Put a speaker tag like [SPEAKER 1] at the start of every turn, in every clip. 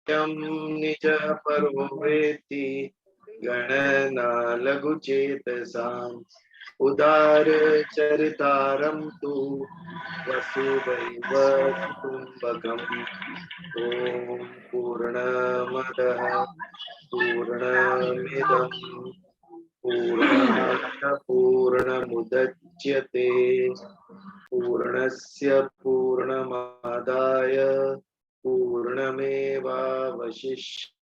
[SPEAKER 1] निज परो वेति गणना लघु चेतसाम् उदार चरितारं तु वसुदैव कुटुम्बकम् ओम पूर्णमदः पूर्णमिदं पूर्णात् पूर्णमुदच्यते पूर्णस्य पूर्णमादाय पूर्णमेवावशिष्यते।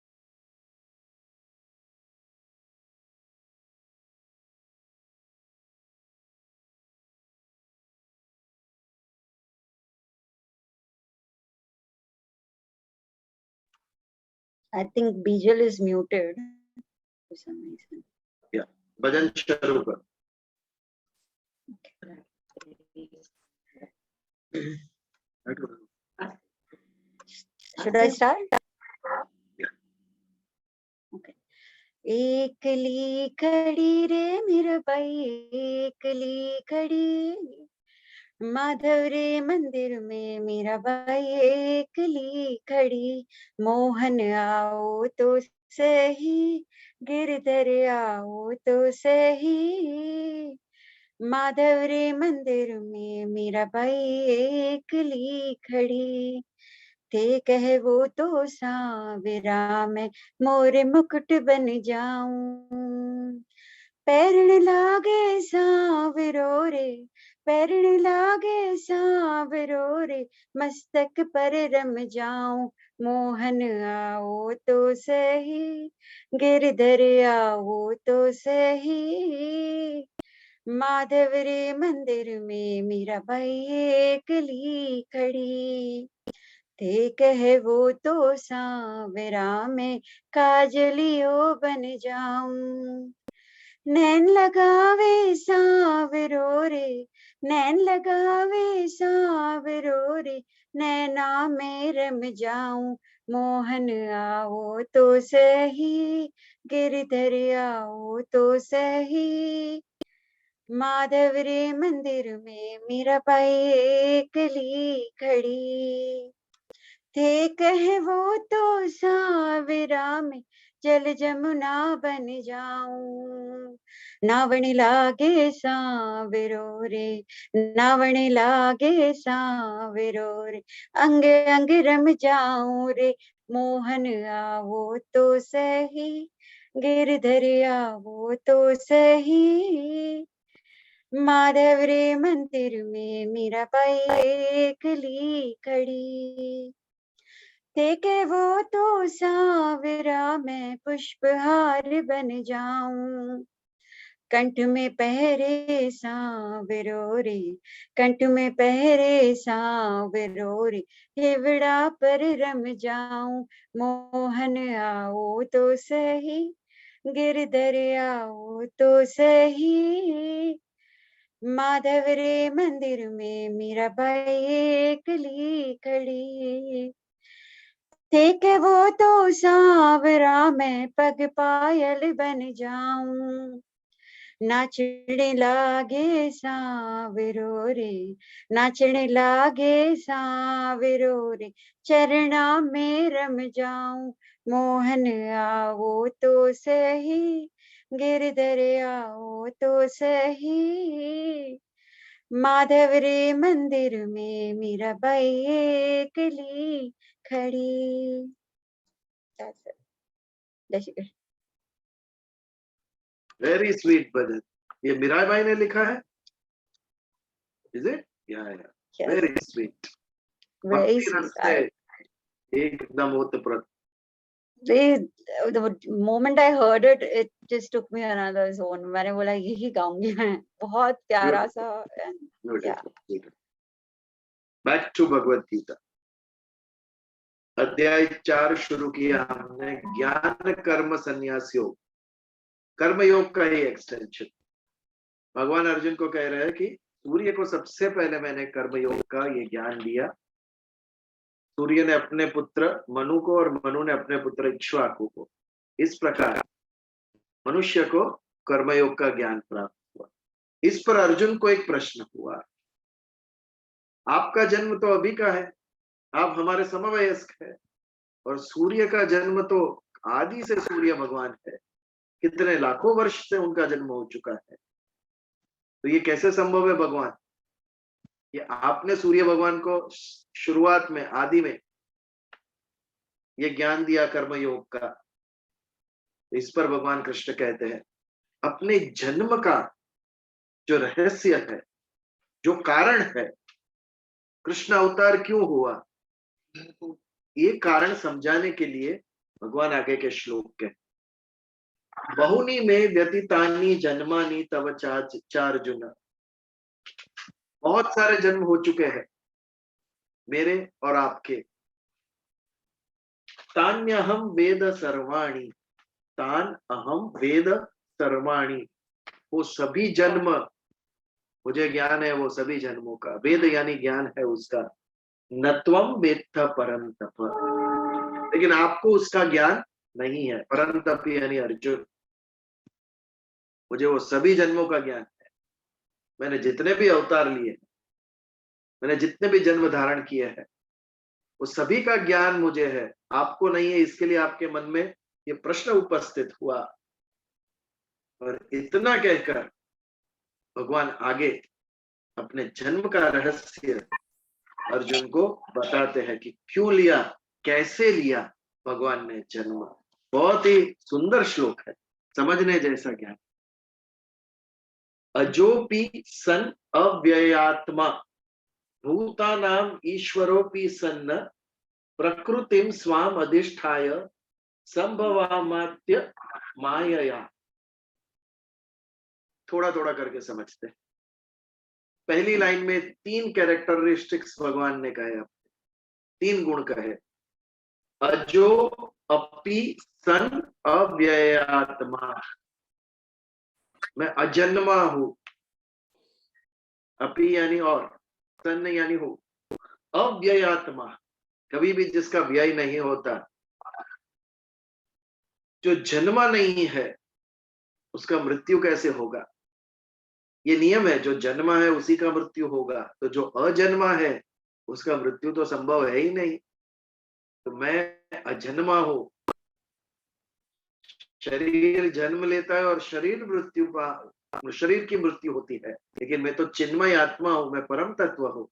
[SPEAKER 2] I think Bijal is muted for some reason.
[SPEAKER 1] Yeah, भजन शुरू कर।
[SPEAKER 2] Should I start? Okay. एकली खड़ी रे मेरा भाई, एकली खड़ी माधव रे मंदिर में मेरा भाई, एकली खड़ी मोहन आओ तो सही, गिरधर आओ तो सही माधव रे मंदिर में मेरा भाई, एकली खड़ी थे कह वो तो सांवरा मैं मोरे मुकुट बन जाऊं पैरण लागे सांवरो रे पैरण लागे सांवरो रे मस्तक पर रम जाऊं मोहन आओ तो सही गिरधर आओ तो सही माधव रे मंदिर में मीरा बाई एकली खड़ी थे कहे वो तो सांवरा में काजलियो बन जाऊं नैन लगावे सांवरो रे नैन लगावे सांवरो रे नैना में रम जाऊं मोहन आओ तो सही गिरधर आओ तो सही माधव रे मंदिर में मीरा बाई एकली खड़ी थे कहे वो तो सांवरा में जल जमुना बन जाऊं नावण लागे सांवरो रे नावण लागे सांवरो रे अंग अंग रम जाऊं रे मोहन आओ तो सही गिरधर आओ तो सही माधव रे मंदिर में मीरा बाई एकली खड़ी देखे वो तो सांवरा मैं पुष्पहार बन जाऊं कंठ में पहरे सांवरो रे कंठ में पहरे सांवरो रे हिवड़ा पर रम जाऊं मोहन आओ तो सही गिरधर आओ तो सही माधव रे मंदिर में मीरा बाई एकली खड़ी ठीक है वो तो सांवरा मैं पग पायल बन जाऊं नाचने लागे सांवरो रे नाचने लागे सांवरो रे चरणा में रम जाऊं मोहन आओ तो सही गिरधर आओ तो सही माधव रे मंदिर में मीरा बाई एकली खड़ी।
[SPEAKER 1] वेरी स्वीट भजन। ये मीराबाई ने लिखा है, इज इट? या वेरी स्वीट,
[SPEAKER 2] वेरी स्वीट,
[SPEAKER 1] एकदम ओतप्रोत।
[SPEAKER 2] The moment I heard it, it just took me another zone. मैंने बोला यही गाऊंगी मैं, बहुत प्यारा सा।
[SPEAKER 1] बैक टू भगवत गीता, अध्याय 4 शुरू किया हमने, ज्ञान कर्म संन्यास योग, कर्म योग का ही एक्सटेंशन। भगवान अर्जुन को कह रहे हैं कि सूर्य को सबसे पहले मैंने कर्म योग का ये ज्ञान दिया। सूर्य ने अपने पुत्र मनु को और मनु ने अपने पुत्र इक्ष्वाकु को। इस प्रकार मनुष्य को कर्मयोग का ज्ञान प्राप्त हुआ। इस पर अर्जुन को एक प्रश्न हुआ, आपका जन्म तो अभी का है, आप हमारे समवयस्क है, और सूर्य का जन्म तो आदि से सूर्य भगवान है, कितने लाखों वर्ष से उनका जन्म हो चुका है। तो ये कैसे संभव है भगवान? ये आपने सूर्य भगवान को शुरुआत में, आदि में ये ज्ञान दिया कर्म योग का। इस पर भगवान कृष्ण कहते हैं अपने जन्म का जो रहस्य है, जो कारण है, कृष्ण अवतार क्यों हुआ, ये कारण समझाने के लिए भगवान आगे के श्लोक के बहुनी में व्यतीतानी जन्मानी तव चार्जुन, बहुत सारे जन्म हो चुके हैं मेरे और आपके। तान्यहम वेद सर्वाणी, तान अहम वेद सर्वाणी, वो सभी जन्म मुझे ज्ञान है, वो सभी जन्मों का। वेद यानी ज्ञान है उसका। नत्वम वेत्थ परम तप, लेकिन आपको उसका ज्ञान नहीं है। परम तप यानी अर्जुन, मुझे वो सभी जन्मों का ज्ञान है। मैंने जितने भी अवतार लिए, मैंने जितने भी जन्म धारण किए हैं, वो सभी का ज्ञान मुझे है, आपको नहीं है। इसके लिए आपके मन में ये प्रश्न उपस्थित हुआ। और इतना कहकर भगवान आगे अपने जन्म का रहस्य अर्जुन को बताते हैं कि क्यों लिया, कैसे लिया भगवान ने जन्म। बहुत ही सुंदर श्लोक है, समझने जैसा ज्ञान। अजोपि सन अव्ययात्मा, भूतानाम ईश्वरोपि सन्न, प्रकृतिम स्वाम अधिष्ठाय संभवामात्य मायया। थोड़ा थोड़ा करके समझते हैं। पहली लाइन में 3 कैरेक्टरिस्टिक्स भगवान ने कहे, 3 गुण कहे। अजो अपि सन अव्ययात्मा, मैं अजन्मा हूं। अपि यानी और, सन यानी हो। अव्ययात्मा, कभी भी जिसका व्यय नहीं होता, जो जन्मा नहीं है उसका मृत्यु कैसे होगा? ये नियम है, जो जन्मा है उसी का मृत्यु होगा। तो जो अजन्मा है उसका मृत्यु तो संभव है ही नहीं। तो मैं अजन्मा हूं, शरीर जन्म लेता है और शरीर की मृत्यु होती है, लेकिन मैं तो चिन्मय आत्मा हूं, मैं परम तत्व हूं।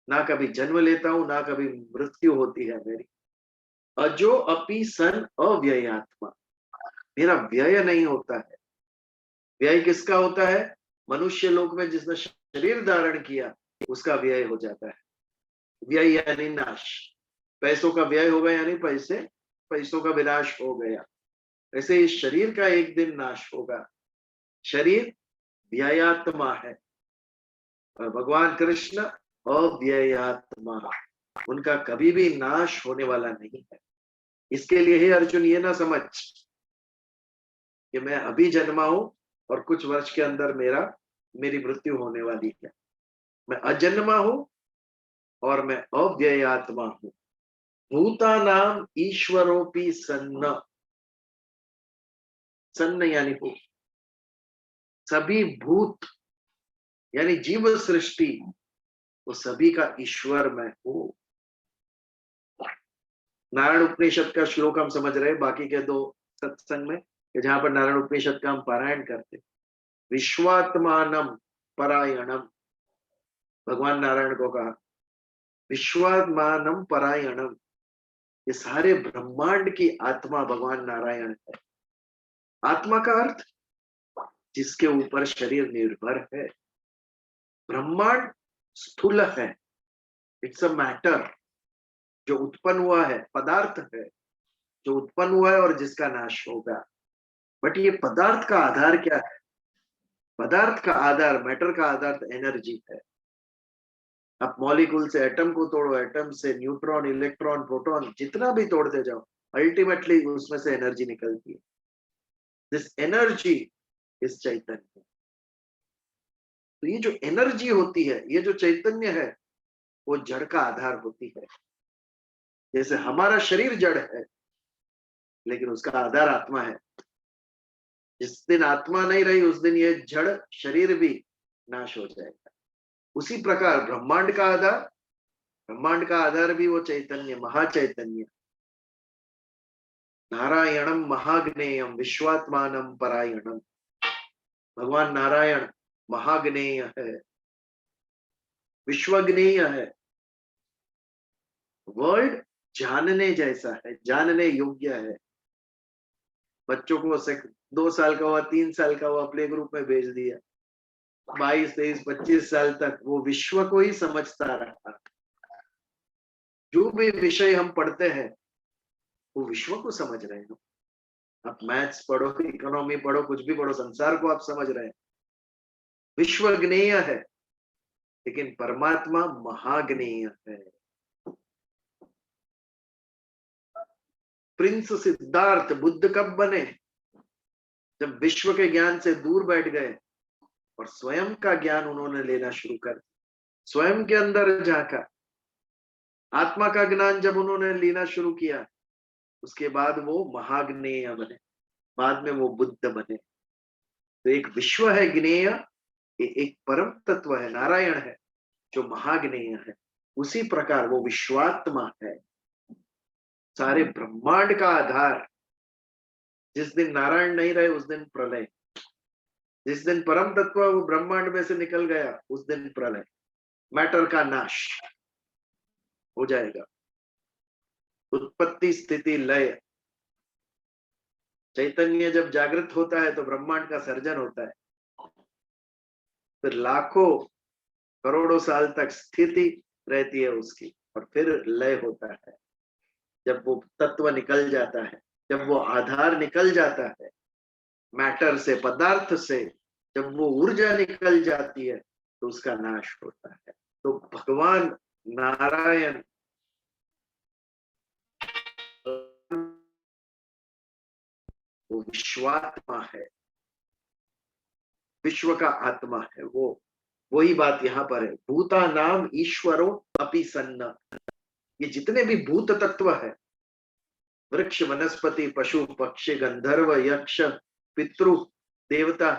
[SPEAKER 1] ना कभी जन्म लेता हूं, ना कभी मृत्यु होती है मेरी। अजो अपि सन अव्ययात्मा, मेरा व्यय नहीं होता है। व्यय किसका होता है? मनुष्य लोक में जिसने शरीर धारण किया उसका व्यय हो जाता है। व्यय यानी नाश। पैसों का व्यय होगा यानी पैसों का विनाश हो गया। ऐसे इस शरीर का एक दिन नाश होगा। शरीर व्ययात्मा है और भगवान कृष्ण अव्ययात्मा, उनका कभी भी नाश होने वाला नहीं है। इसके लिए ही अर्जुन ये ना समझ कि मैं अभी जन्मा हूं और कुछ वर्ष के अंदर मेरी मृत्यु होने वाली है। मैं अजन्मा हूं और मैं अव्ययात्मा हूं। भूतानाम ईश्वरोपि सन्न, सन्न यानी हो, सभी भूत यानी जीव सृष्टि, वो सभी का ईश्वर मैं हूं। नारायण उपनिषद का श्लोक हम समझ रहे हैं बाकी के 2 सत्संग में, कि जहां पर नारायण उपनिषद का हम पारायण करते। विश्वात्मानम परायणम, भगवान नारायण को कहा विश्वात्मानम परायणम, ये सारे ब्रह्मांड की आत्मा भगवान नारायण है। आत्मा का अर्थ जिसके ऊपर शरीर निर्भर है। ब्रह्मांड स्थूल है, इट्स अ मैटर, जो उत्पन्न हुआ है, पदार्थ है जो उत्पन्न हुआ है और जिसका नाश होगा। बट ये पदार्थ का आधार क्या है? पदार्थ का आधार, मैटर का आधार तो एनर्जी है। आप मॉलिक्यूल से एटम को तोड़ो, एटम से न्यूट्रॉन, इलेक्ट्रॉन, प्रोटॉन, जितना भी तोड़ते जाओ, अल्टीमेटली उसमें से एनर्जी निकलती है। दिस एनर्जी इज चैतन्य। तो ये जो एनर्जी होती है, ये जो चैतन्य है, वो जड़ का आधार होती है। जैसे हमारा शरीर जड़ है, लेकिन उसका आधार आत्मा है। जिस दिन आत्मा नहीं रही उस दिन ये जड़ शरीर भी नाश हो जाएगा। उसी प्रकार ब्रह्मांड का आधार भी वो चैतन्य, महाचैतन्य, नारायणम महाग्नेयम विश्वात्मानम परायणम। भगवान नारायण महाग्नेय है, विश्वग्नेय है, वर्ल्ड जानने जैसा है, जानने योग्य है। बच्चों को 2 साल का हुआ, 3 साल का हुआ, प्ले ग्रुप में भेज दिया, 22, 23, 25 साल तक वो विश्व को ही समझता रहा। जो भी विषय हम पढ़ते हैं वो विश्व को समझ रहे हैं। आप मैथ्स पढ़ो, इकोनॉमी पढ़ो, कुछ भी पढ़ो, संसार को आप समझ रहे हैं। विश्वज्ञेय है, लेकिन परमात्मा महाज्ञेय है। प्रिंस सिद्धार्थ बुद्ध कब बने? जब विश्व के ज्ञान से दूर बैठ गए और स्वयं का ज्ञान उन्होंने लेना शुरू कर दिया, स्वयं के अंदर झांका, आत्मा का ज्ञान जब उन्होंने लेना शुरू किया, उसके बाद वो महाज्ञेय बने, बाद में वो बुद्ध बने। तो एक विश्व है ज्ञेय, एक परम तत्व है, नारायण है, जो महाज्ञेय है। उसी प्रकार वो विश्वात्मा है, सारे ब्रह्मांड का आधार। जिस दिन नारायण नहीं रहे उस दिन प्रलय, जिस दिन परम तत्व वो ब्रह्मांड में से निकल गया उस दिन प्रलय, मैटर का नाश हो जाएगा। उत्पत्ति स्थिति लय। चैतन्य जब जागृत होता है तो ब्रह्मांड का सर्जन होता है, फिर लाखों करोड़ों साल तक स्थिति रहती है उसकी, और फिर लय होता है। जब वो तत्व निकल जाता है, जब वो आधार निकल जाता है, मैटर से, पदार्थ से, जब वो ऊर्जा निकल जाती है तो उसका नाश होता है। तो भगवान नारायण वो विश्वात्मा है, विश्व का आत्मा है वो। वही बात यहाँ पर है, भूता नाम ईश्वरो अपि सन्न। ये जितने भी भूत तत्व है, वृक्ष, वनस्पति, पशु, पक्षी, गंधर्व, यक्ष, पितृ, देवता,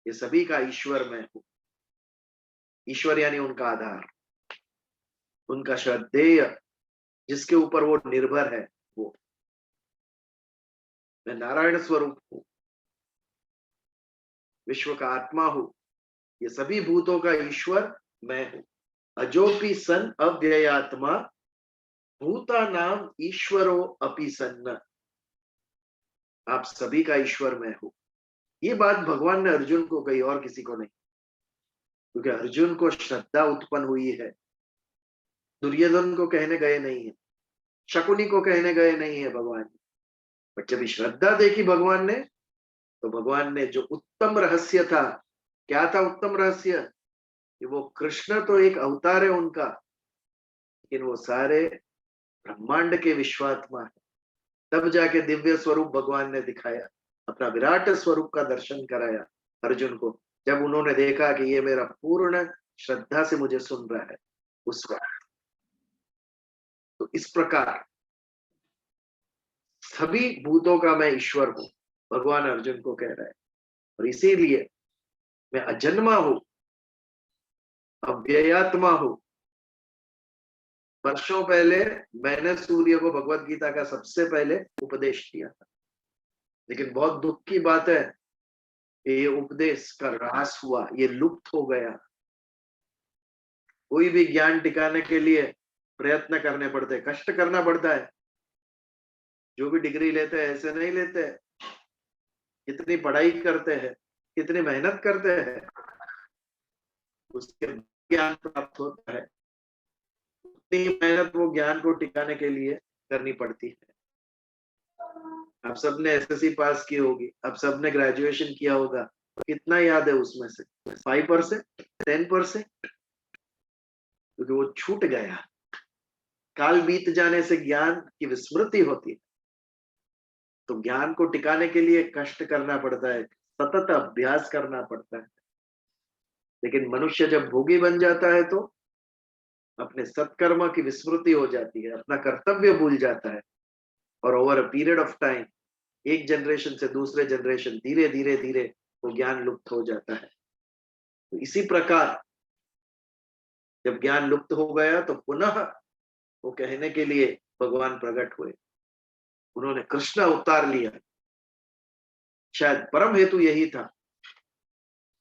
[SPEAKER 1] ये सभी का ईश्वर में हूं। ईश्वर यानी उनका आधार, उनका श्रद्धेय, जिसके ऊपर वो निर्भर है, वो मैं नारायण स्वरूप हूं, विश्व का आत्मा हूं, ये सभी भूतों का ईश्वर मैं हूं। अजोपि सन अव्ययात्मा भूता नाम ईश्वरो अपि सन्न। आप सभी का ईश्वर मैं हूं। ये बात भगवान ने अर्जुन को कही, और किसी को नहीं, क्योंकि अर्जुन को श्रद्धा उत्पन्न हुई है। दुर्योधन को कहने गए नहीं है, शकुनी को कहने गए नहीं है भगवान। पर जब श्रद्धा देखी भगवान ने, तो भगवान ने जो उत्तम रहस्य था, क्या था उत्तम रहस्य? कि वो कृष्ण तो एक अवतार है उनका, लेकिन वो सारे ब्रह्मांड के विश्वात्मा है। तब जाके दिव्य स्वरूप भगवान ने दिखाया, अपना विराट स्वरूप का दर्शन कराया अर्जुन को, जब उन्होंने देखा कि ये मेरा पूर्ण श्रद्धा से मुझे सुन रहा है उस वक्त। तो इस प्रकार सभी भूतों का मैं ईश्वर हूं, भगवान अर्जुन को कह रहा है। और इसीलिए मैं अजन्मा हूं, अव्ययात्मा हूं। वर्षों पहले मैंने सूर्य को भगवत गीता का सबसे पहले उपदेश दिया था, लेकिन बहुत दुख की बात है, ये उपदेश का ह्रास हुआ, ये लुप्त हो गया। कोई भी ज्ञान टिकाने के लिए प्रयत्न करने पड़ते, कष्ट करना पड़ता है। जो भी डिग्री लेते हैं ऐसे नहीं लेते, कितनी पढ़ाई करते हैं, कितनी मेहनत करते हैं, उसके ज्ञान प्राप्त होता है। उतनी मेहनत वो ज्ञान को टिकाने के लिए करनी पड़ती है। आप सबने एसएससी पास की होगी, आप सबने ग्रेजुएशन किया होगा, कितना याद है उसमें से? 5%, 10%, क्योंकि वो छूट गया। काल बीत जाने से ज्ञान की विस्मृति होती है। तो ज्ञान को टिकाने के लिए कष्ट करना पड़ता है, सतत अभ्यास करना पड़ता है। लेकिन मनुष्य जब भोगी बन जाता है तो अपने सत्कर्म की विस्मृति हो जाती है, अपना कर्तव्य भूल जाता है, और over a period of time, एक जनरेशन से दूसरे जनरेशन, धीरे धीरे धीरे वो ज्ञान लुप्त हो जाता है। तो इसी प्रकार जब ज्ञान लुप्त हो गया तो पुनः वो कहने के लिए भगवान प्रकट हुए, उन्होंने कृष्ण अवतार लिया। शायद परम हेतु यही था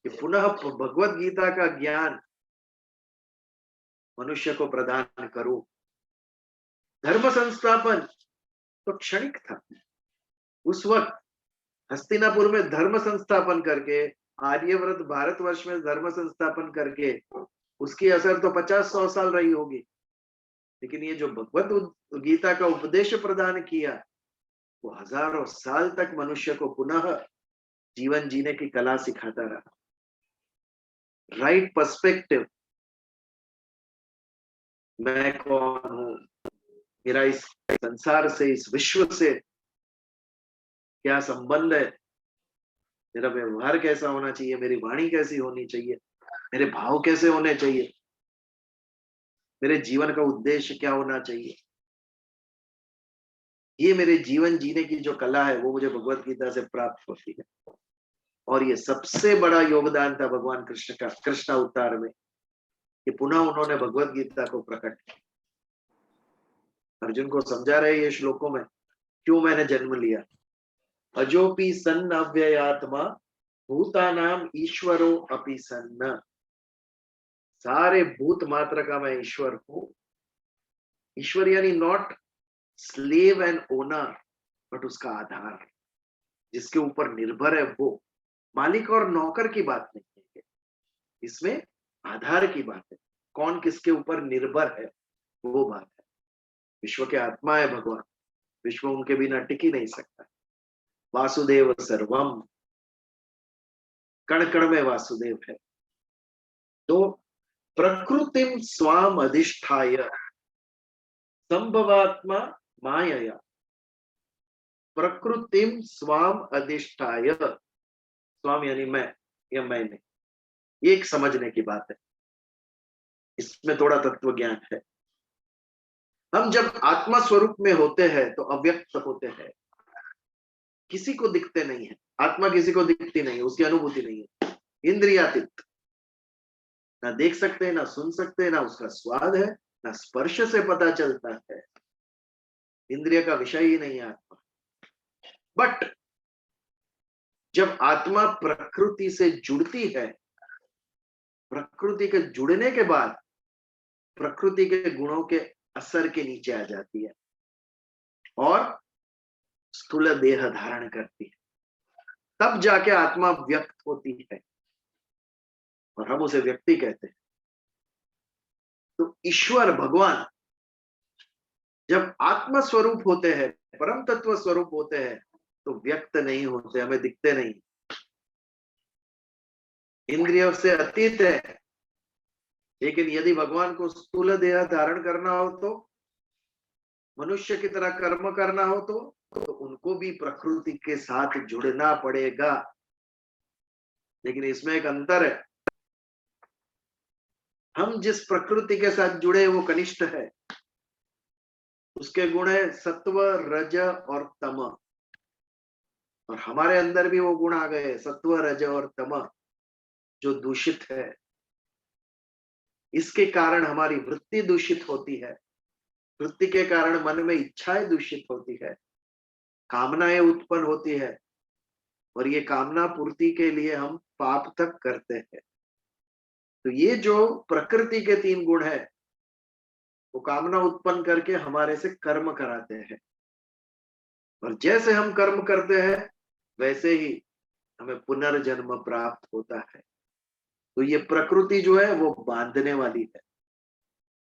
[SPEAKER 1] कि पुनः भगवत गीता का ज्ञान मनुष्य को प्रदान करो। धर्म संस्थापन तो क्षणिक था। उस वक्त हस्तिनापुर में धर्म संस्थापन करके, आर्यव्रत भारतवर्ष में धर्म संस्थापन करके उसकी असर तो 50-100 साल रही होगी। लेकिन ये जो भगवत गीता का उपदेश प्रदान किया, वो हजारों साल तक मनुष्य को पुनः जीवन जीने की कला सिखाता रहा। राइट पर्सपेक्टिव, मैं कौन हूं, मेरा इस संसार से, इस विश्व से क्या संबंध है, मेरा व्यवहार कैसा होना चाहिए, मेरी वाणी कैसी होनी चाहिए, मेरे भाव कैसे होने चाहिए, मेरे जीवन का उद्देश्य क्या होना चाहिए, ये मेरे जीवन जीने की जो कला है वो मुझे भगवत गीता से प्राप्त होती है। और ये सबसे बड़ा योगदान था भगवान कृष्ण का, कृष्ण अवतार में, कि पुनः उन्होंने भगवत गीता को प्रकट किया। अर्जुन को समझा रहे ये श्लोकों में, क्यों मैंने जन्म लिया। अजोपि सन्न अव्ययात्मा भूतानाम ईश्वरो अपि सन्न। सारे भूत मात्र का मैं ईश्वर हूं। ईश्वर यानी not slave and owner, but उसका आधार, जिसके ऊपर निर्भर है वो। मालिक और नौकर की बात नहीं है, इसमें आधार की बात है। कौन किसके ऊपर निर्भर है वो बात है। विश्व के आत्मा है भगवान, विश्व उनके बिना टिक ही नहीं सकता। वासुदेव सर्वम, कण कण में वासुदेव है। तो प्रकृतिम स्वाम अधिष्ठाय संभवात्मा मायया। प्रकृतिम स्वाम अधिष्ठाय, स्वाम यानी मैं या मैंने, ये एक समझने की बात है। इसमें थोड़ा तत्व ज्ञान है। हम जब आत्मा स्वरूप में होते हैं तो अव्यक्त होते हैं, किसी को दिखते नहीं है। आत्मा किसी को दिखती नहीं है, उसकी अनुभूति नहीं है, इंद्रियातीत, ना देख सकते, ना सुन सकते, ना उसका स्वाद है, ना स्पर्श से पता चलता है। इंद्रिय का विषय ही नहीं है आत्मा। बट जब आत्मा प्रकृति से जुड़ती है, प्रकृति के जुड़ने के बाद प्रकृति के गुणों के असर के नीचे आ जाती है और स्थूल देह धारण करती है, तब जाके आत्मा व्यक्त होती है और हम उसे व्यक्ति कहते हैं। तो ईश्वर भगवान जब आत्मा स्वरूप होते हैं, परम तत्व स्वरूप होते हैं, तो व्यक्त नहीं होते, हमें दिखते नहीं, इंद्रियों से अतीत है। लेकिन यदि भगवान को स्थूल देह धारण करना हो, तो मनुष्य की तरह कर्म करना हो, तो उनको भी प्रकृति के साथ जुड़ना पड़ेगा। लेकिन इसमें एक अंतर है, हम जिस प्रकृति के साथ जुड़े वो कनिष्ठ है, उसके गुण है सत्व, रज और तम, और हमारे अंदर भी वो गुण आ गए सत्व, रज और तम, जो दूषित है। इसके कारण हमारी वृत्ति दूषित होती है, वृत्ति के कारण मन में इच्छाएं दूषित होती है, कामनाएं उत्पन्न होती है, और ये कामना पूर्ति के लिए हम पाप तक करते हैं। तो ये जो प्रकृति के 3 गुण है, वो कामना उत्पन्न करके हमारे से कर्म कराते हैं, और जैसे हम कर्म करते हैं वैसे ही हमें पुनर्जन्म प्राप्त होता है। तो ये प्रकृति जो है वो बांधने वाली है,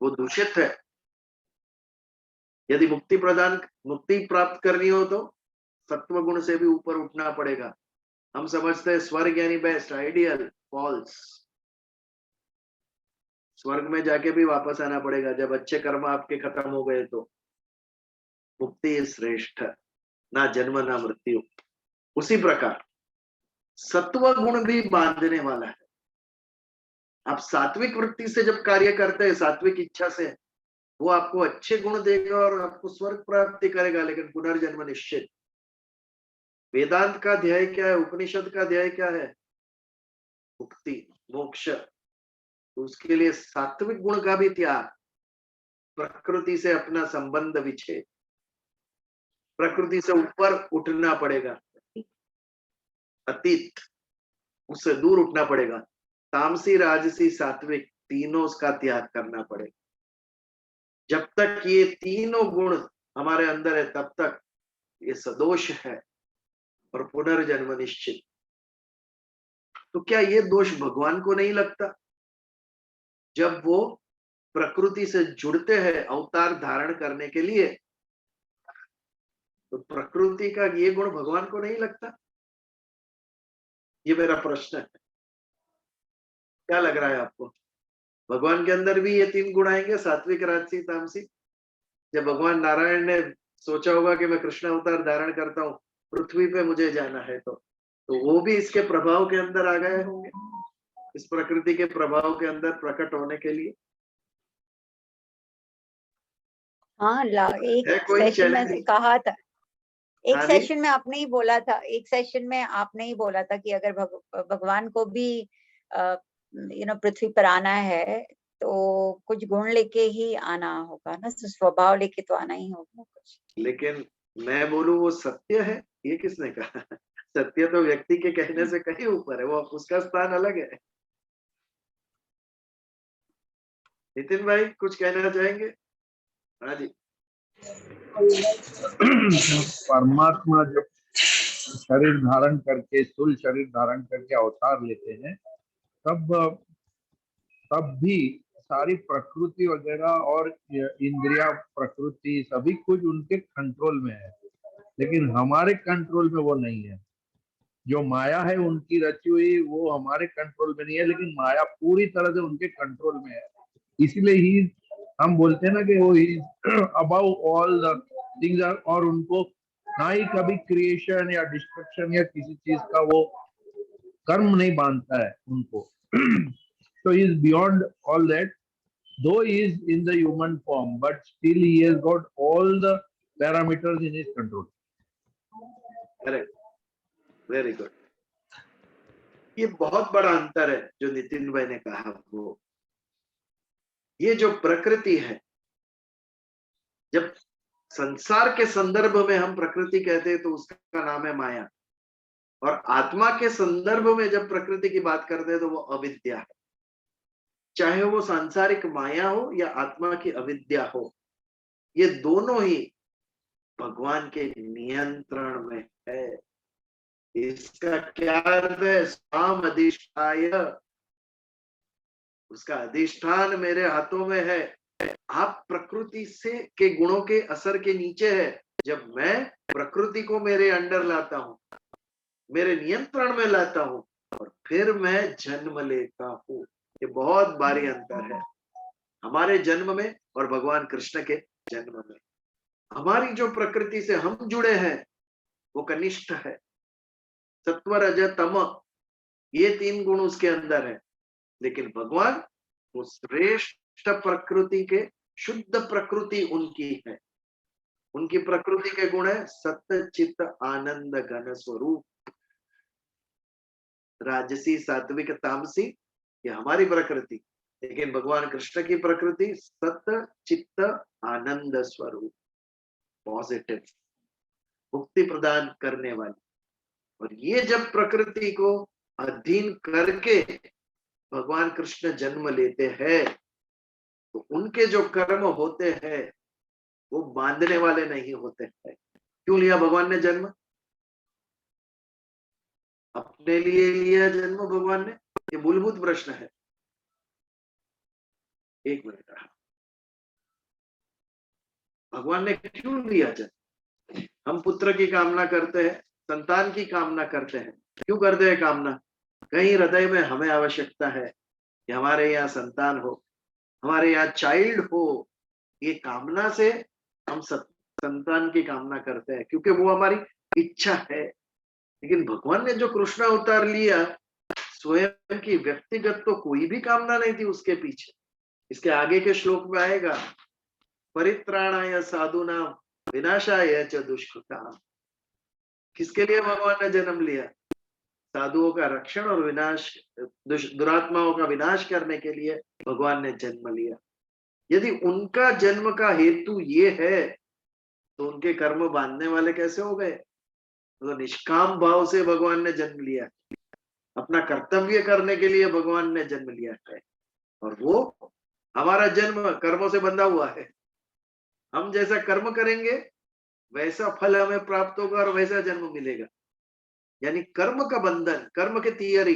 [SPEAKER 1] वो दूषित है। यदि मुक्ति प्राप्त करनी हो तो सत्व गुण से भी ऊपर उठना पड़ेगा। हम समझते हैं स्वर्ग यानी बेस्ट, आइडियल, फॉल्स। स्वर्ग में जाके भी वापस आना पड़ेगा जब अच्छे कर्म आपके खत्म हो गए। तो मुक्ति श्रेष्ठ, ना जन्म ना मृत्यु। उसी प्रकार सत्व गुण भी बांधने वाला है। आप सात्विक वृत्ति से जब कार्य करते हैं, सात्विक इच्छा से, वो आपको अच्छे गुण देगा और आपको स्वर्ग प्राप्ति करेगा, लेकिन पुनर्जन्म निश्चित। वेदांत का ध्येय क्या है, उपनिषद का ध्येय क्या है? मुक्ति, मोक्ष। तो उसके लिए सात्विक गुण का भी त्याग, प्रकृति से अपना संबंध विच्छेद, प्रकृति से ऊपर उठना पड़ेगा, अतीत, उससे दूर उठना पड़ेगा। तामसी, राजसी, सात्विक तीनों उसका त्याग करना पड़ेगा। जब तक ये तीनों गुण हमारे अंदर है तब तक ये सदोष है और पुनर्जन्म निश्चित। तो क्या ये दोष भगवान को नहीं लगता? जब वो प्रकृति से जुड़ते हैं अवतार धारण करने के लिए, तो प्रकृति का ये गुण भगवान को नहीं लगता? ये मेरा प्रश्न है। क्या लग रहा है आपको? भगवान के अंदर भी ये तीन गुण आएंगे, सात्विक, राजसी, तामसी? जब भगवान नारायण ने सोचा होगा कि मैं कृष्ण अवतार धारण करता हूँ, पृथ्वी पे मुझे जाना है, तो वो भी इसके प्रभाव के अंदर आ गए होंगे, इस प्रकृति के प्रभाव के अंदर प्रकट होने के लिए।
[SPEAKER 2] हाँ, एक
[SPEAKER 1] है कोई
[SPEAKER 2] सेशन में
[SPEAKER 1] चैलेंज?
[SPEAKER 2] कहा था, एक
[SPEAKER 1] हाँ जी,
[SPEAKER 2] सेशन में आपने ही बोला था, एक सेशन में आपने ही बोला था कि अगर भगवान को भी पृथ्वी पर आना है तो कुछ गुण लेके ही आना होगा ना, स्वभाव लेके तो आना ही होगा कुछ।
[SPEAKER 1] लेकिन मैं बोलूं वो सत्य है, ये किसने कहा? सत्य तो व्यक्ति के कहने से कहीं ऊपर है, वो उसका स्थान अलग है। नितिन भाई कुछ कहना चाहेंगे? हाँ जी।
[SPEAKER 3] परमात्मा जब शरीर धारण करके, स्थूल शरीर धारण करके अवतार लेते हैं, तब भी सारी प्रकृति वगैरह और इंद्रिया, प्रकृति, सभी कुछ उनके कंट्रोल में है, लेकिन हमारे कंट्रोल में वो नहीं है। जो माया है उनकी रची हुई, वो हमारे कंट्रोल में नहीं है, लेकिन माया पूरी तरह से उनके कंट्रोल में है। इसलिए ही हम बोलते हैं ना कि वो अबव ऑल द थिंग्स, और उनको ना ही कभी क्रिएशन या डिस्ट्रक्शन या किसी चीज का वो कर्म नहीं बांधता है उनको। So he is beyond all that, though he is in the human form, but still he has got all the parameters in his control.
[SPEAKER 1] Correct, very good. ये बहुत बड़ा अंतर है जो नितिन भाई ने कहा। वो ये जो प्रकृति है, जब संसार के संदर्भ में हम प्रकृति कहते हैं तो उसका नाम है माया, और आत्मा के संदर्भ में जब प्रकृति की बात करते हैं तो वो अविद्या है। चाहे वो सांसारिक माया हो या आत्मा की अविद्या हो, ये दोनों ही भगवान के नियंत्रण में है। इसका क्या अर्थ है? स्वाम अधिष्ठाय, उसका अधिष्ठान मेरे हाथों में है। आप प्रकृति से के गुणों के असर के नीचे है। जब मैं प्रकृति को मेरे अंडर लाता हूं, मेरे नियंत्रण में लाता हूं, और फिर मैं जन्म लेता हूं, ये बहुत भारी अंतर है हमारे जन्म में और भगवान कृष्ण के जन्म में। हमारी जो प्रकृति से हम जुड़े हैं वो कनिष्ठ है, सत्व रज तम, ये तीन गुण उसके अंदर है। लेकिन भगवान वो श्रेष्ठ प्रकृति के, शुद्ध प्रकृति उनकी है। उनकी प्रकृति के गुण है सत्य, चित्त, आनंद, घन स्वरूप। राजसी, सात्विक, तामसी ये हमारी प्रकृति, लेकिन भगवान कृष्ण की प्रकृति सत्य, चित्त, आनंद स्वरूप, पॉजिटिव, मुक्ति प्रदान करने वाली। और ये जब प्रकृति को अधीन करके भगवान कृष्ण जन्म लेते हैं, तो उनके जो कर्म होते हैं वो बांधने वाले नहीं होते हैं। क्यों लिया भगवान ने जन्म? अपने लिए लिया जन्म भगवान ने? ये मूलभूत प्रश्न है। एक मिनट रहा, भगवान ने क्यों लिया जन्म? हम पुत्र की कामना करते हैं, संतान की कामना करते हैं। क्यों करते हैं कामना? कहीं हृदय में हमें आवश्यकता है कि हमारे यहाँ संतान हो, हमारे यहाँ चाइल्ड हो। ये कामना से हम संतान की कामना करते हैं, क्योंकि वो हमारी इच्छा है। लेकिन भगवान ने जो कृष्ण अवतार लिया, स्वयं की व्यक्तिगत तो कोई भी कामना नहीं थी उसके पीछे। इसके आगे के श्लोक में आएगा, परित्राणाय साधुनां विनाशाय च दुष्कृताम्। किसके लिए भगवान ने जन्म लिया? साधुओं का रक्षण और विनाश, दुरात्माओं का विनाश करने के लिए भगवान ने जन्म लिया। यदि उनका जन्म का हेतु ये है तो उनके कर्म बांधने वाले कैसे हो गए? तो निष्काम भाव से भगवान ने जन्म लिया, अपना कर्तव्य करने के लिए भगवान ने जन्म लिया है। और वो हमारा जन्म कर्मों से बंधा हुआ है। हम जैसा कर्म करेंगे वैसा फल हमें प्राप्त होगा और वैसा जन्म मिलेगा। यानी कर्म का बंधन, कर्म की थियरी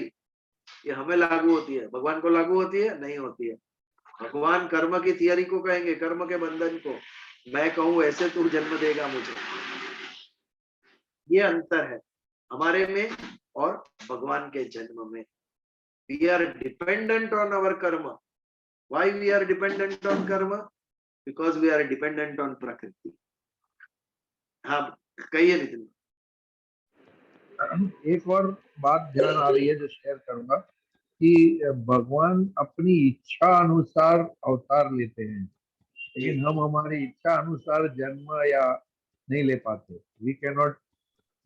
[SPEAKER 1] ये हमें लागू होती है, भगवान को लागू होती है? नहीं होती है। भगवान कर्म की थियरी को कहेंगे, कर्म के बंधन को। मैं कहूं ऐसे तू जन्म देगा मुझे। ये अंतर है हमारे में और भगवान के जन्म में। We are dependent on our karma. Why we are dependent on karma? Because we are dependent on prakriti. हाँ कहिए नितिन।
[SPEAKER 3] एक और बात ध्यान आ रही है जो शेयर करूंगा कि भगवान अपनी इच्छा अनुसार अवतार लेते हैं, लेकिन हम हमारी इच्छा अनुसार जन्म या नहीं ले पाते। We can not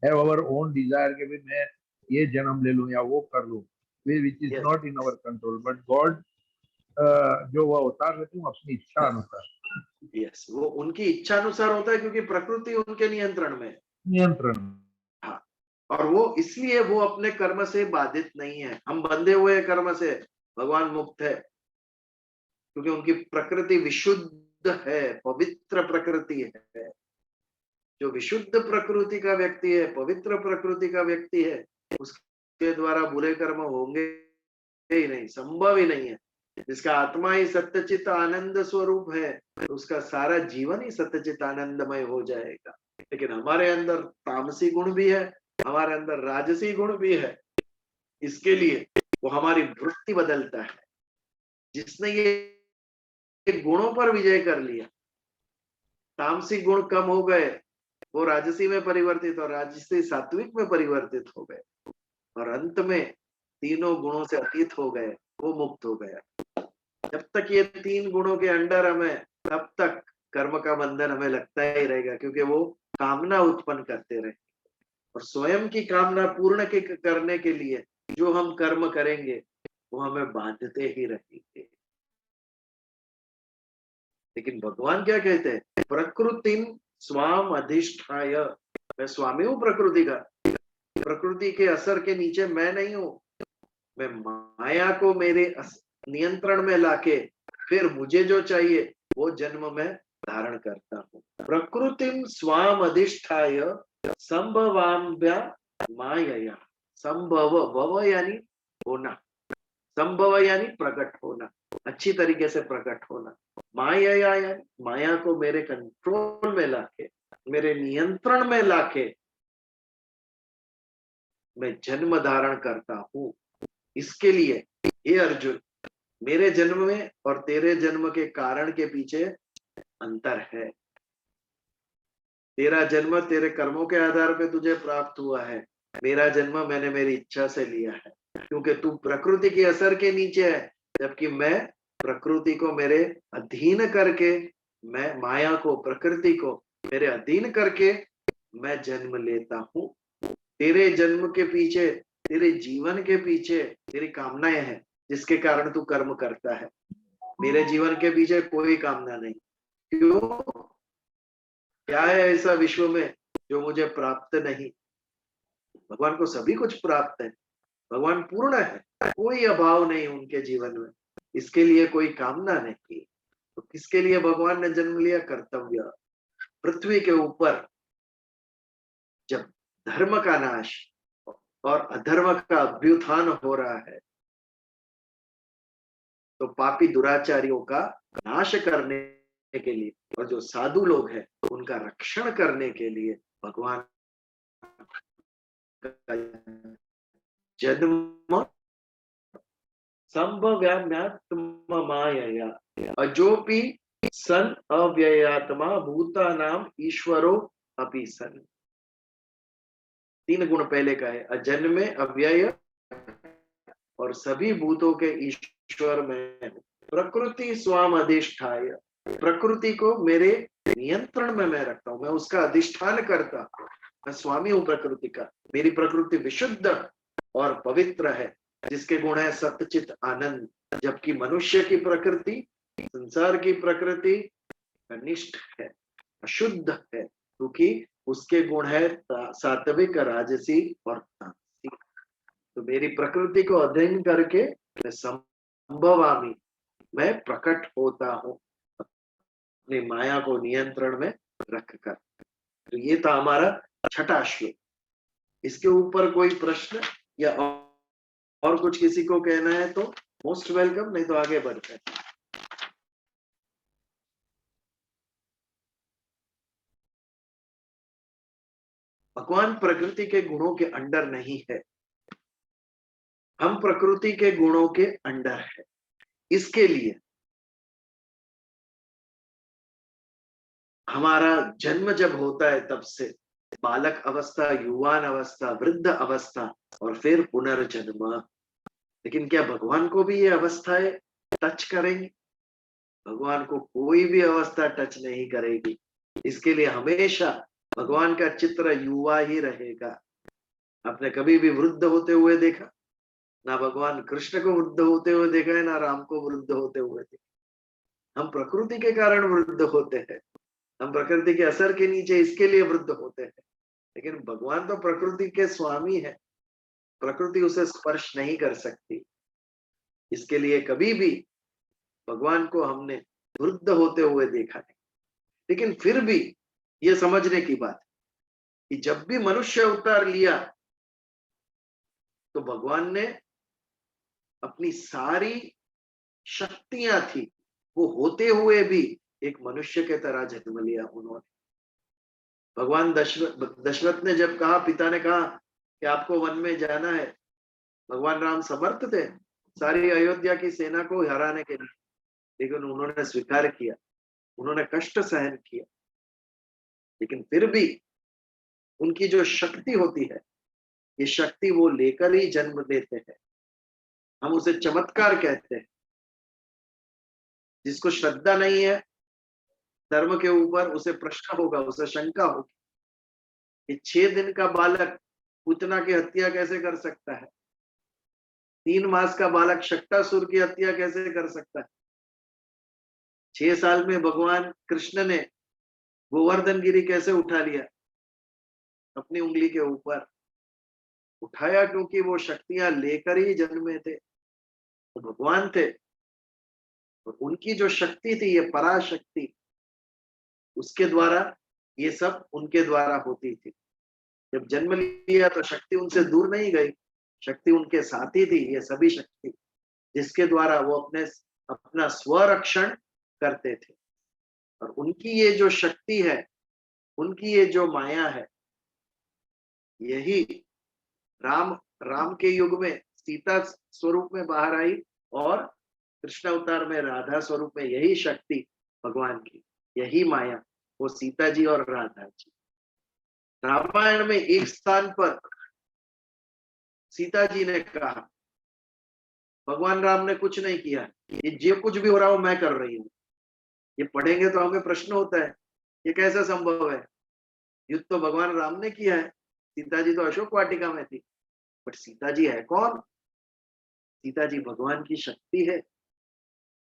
[SPEAKER 3] have our own desire कि भी मैं ये जन्म ले लूं या वो कर लूं, which is not in our control. But God जो वो अवतार लेते हैं अपनी इच्छा अनुसार।
[SPEAKER 1] यस, वो उनकी इच्छा अनुसार होता है क्योंकि प्रकृति उनके नियंत्रण में है।
[SPEAKER 3] नियंत्रण।
[SPEAKER 1] हाँ, और वो इसलिए वो अपने कर्म से बाधित नहीं है। हम बंधे हुए हैं कर्म से, भगवान मुक्त है क्योंकि उनकी प्रकृति विशुद्ध है, पवित्र प्रकृति है। जो विशुद्ध प्रकृति का व्यक्ति है, पवित्र प्रकृति का व्यक्ति है, उसके द्वारा बुरे कर्म होंगे ही नहीं, संभव ही नहीं है। जिसका आत्मा ही सत्यचित आनंद स्वरूप है, उसका सारा जीवन ही सत्यचित आनंदमय हो जाएगा। लेकिन हमारे अंदर तामसी गुण भी है, हमारे अंदर राजसी गुण भी है। इसके लिए वो हमारी वृत्ति बदलता है। जिसने ये गुणों पर विजय कर लिया, तामसिक गुण कम हो गए, वो राजसी में परिवर्तित और राजसी सात्विक में परिवर्तित हो गए और अंत में तीनों गुणों से अतीत हो गए, वो मुक्त हो गया। जब तक ये तीन गुणों के अंडर हमें, तब तक कर्म का बंधन हमें लगता ही रहेगा, क्योंकि वो कामना उत्पन्न करते रहे। और स्वयं की कामना पूर्ण करने के लिए जो हम कर्म करेंगे वो हमें बांधते ही रहेंगे। लेकिन भगवान क्या कहते हैं? प्रकृतिम स्वाम अधिष्ठाय। मैं स्वामी हूं प्रकृति का, प्रकृति के असर के नीचे मैं नहीं हूं। मैं माया को मेरे नियंत्रण में लाके फिर मुझे जो चाहिए वो जन्म में धारण करता हूँ। प्रकृतिम स्वाम अधिष्ठाय संभवाम्या मायया। संभव, भव यानी होना, संभव यानी प्रकट होना, अच्छी तरीके से प्रकट होना। माया यानी माया को मेरे कंट्रोल में लाके, मेरे नियंत्रण में लाके मैं जन्म धारण करता हूँ। इसके लिए हे अर्जुन, मेरे जन्म में और तेरे जन्म के कारण के पीछे अंतर है। तेरा जन्म तेरे कर्मों के आधार पे तुझे प्राप्त हुआ है, मेरा जन्म मैंने मेरी इच्छा से लिया है, क्योंकि तू प्रकृति के असर के नीचे है, जबकि मैं प्रकृति को मेरे अधीन करके, मैं माया को, प्रकृति को मेरे अधीन करके मैं जन्म लेता हूँ। तेरे जन्म के पीछे, तेरे जीवन के पीछे तेरी कामनाएं हैं जिसके कारण तू कर्म करता है। मेरे जीवन के पीछे कोई कामना नहीं। क्यों? क्या है ऐसा विश्व में जो मुझे प्राप्त नहीं? भगवान को सभी कुछ प्राप्त है, भगवान पूर्ण है, कोई अभाव नहीं उनके जीवन में, इसके लिए कोई कामना नहीं। तो किसके लिए भगवान ने जन्म लिया? कर्तव्य। पृथ्वी के ऊपर जब धर्म का नाश और अधर्म का अभ्युत्थान हो रहा है, तो पापी दुराचारियों का नाश करने के लिए और जो साधु लोग हैं उनका रक्षण करने के लिए भगवान का जन्म संभव्यात्म मायया अजोपि सन अव्ययात्मा भूतानाम ईश्वरो अपि सन। तीन गुण पहले का है, अजन्मे, अव्यय और सभी भूतों के ईश्वर में। प्रकृति स्वाम अधिष्ठाय, प्रकृति को मेरे नियंत्रण में मैं रखता हूं, मैं उसका अधिष्ठान करता हूं, मैं स्वामी हूं प्रकृति का। मेरी प्रकृति विशुद्ध और पवित्र है, जिसके गुण है सत्यचित आनंद, जबकि मनुष्य की प्रकृति, संसार की प्रकृति अनिष्ट है, अशुद्ध है, क्योंकि उसके गुण है सात्विक, राजसी और तामसी। तो मेरी प्रकृति को अध्ययन करके मैं संभवामी, मैं प्रकट होता हूँ अपनी माया को नियंत्रण में रखकर। तो ये था हमारा छठा श्लोक। इसके ऊपर कोई प्रश्न या और कुछ किसी को कहना है तो मोस्ट वेलकम, नहीं तो आगे बढ़ते हैं। भगवान प्रकृति के गुणों के अंडर नहीं है, हम प्रकृति के गुणों के अंडर है। इसके लिए हमारा जन्म जब होता है तब से बालक अवस्था, युवान अवस्था, वृद्ध अवस्था और फिर पुनर्जन्म। लेकिन क्या भगवान को भी ये अवस्थाएं टच करेंगी? भगवान को कोई भी अवस्था टच नहीं करेगी। इसके लिए हमेशा भगवान का चित्र युवा ही रहेगा। आपने कभी भी वृद्ध होते हुए देखा? ना भगवान कृष्ण को वृद्ध होते हुए देखा है, ना राम को वृद्ध होते हुए देखा। हम प्रकृति के कारण वृद्ध होते हैं, हम प्रकृति के असर के नीचे इसके लिए वृद्ध होते हैं। लेकिन भगवान तो प्रकृति के स्वामी है, प्रकृति उसे स्पर्श नहीं कर सकती। इसके लिए कभी भी भगवान को हमने वृद्ध होते हुए देखा नहीं। लेकिन फिर भी ये समझने की बात कि जब भी मनुष्य अवतार लिया तो भगवान ने अपनी सारी शक्तियां थी, वो होते हुए भी एक मनुष्य के तरह जन्म लिया उन्होंने। भगवान दशरथ ने जब कहा, पिता ने कहा कि आपको वन में जाना है, भगवान राम समर्थ थे सारी अयोध्या की सेना को हराने के लिए, लेकिन उन्होंने स्वीकार किया, उन्होंने कष्ट सहन किया। लेकिन फिर भी उनकी जो शक्ति होती है, ये शक्ति वो लेकर ही जन्म लेते हैं। हम उसे चमत्कार कहते हैं। जिसको श्रद्धा नहीं है धर्म के ऊपर, उसे प्रश्न होगा, उसे शंका होगी कि 6 दिन का बालक पूतना की हत्या कैसे कर सकता है? 3 मास का बालक शक्टासुर की हत्या कैसे कर सकता है? 6 साल में भगवान कृष्ण ने गोवर्धन गिरी कैसे उठा लिया? अपनी उंगली के ऊपर उठाया, क्योंकि वो शक्तियां लेकर ही जन्मे थे, तो भगवान थे। और उनकी जो शक्ति थी, ये पराशक्ति, उसके द्वारा ये सब उनके द्वारा होती थी। जब जन्म लिया तो शक्ति उनसे दूर नहीं गई, शक्ति उनके साथ ही थी। ये सभी शक्ति जिसके द्वारा वो अपना स्वरक्षण करते थे। और उनकी ये जो शक्ति है, उनकी ये जो माया है, यही राम के युग में सीता स्वरूप में बाहर आई और कृष्ण अवतार में राधा स्वरूप में। यही शक्ति भगवान की, यही माया, वो सीता जी और राधा जी। रामायण में एक स्थान पर सीता जी ने कहा, भगवान राम ने कुछ नहीं किया, ये जो कुछ भी हो रहा हो मैं कर रही हूँ। ये पढ़ेंगे तो हमें प्रश्न होता है, ये कैसा संभव है? युद्ध तो भगवान राम ने किया है, सीता जी तो अशोक वाटिका में थी। बट सीता जी है कौन? सीता जी भगवान की शक्ति है,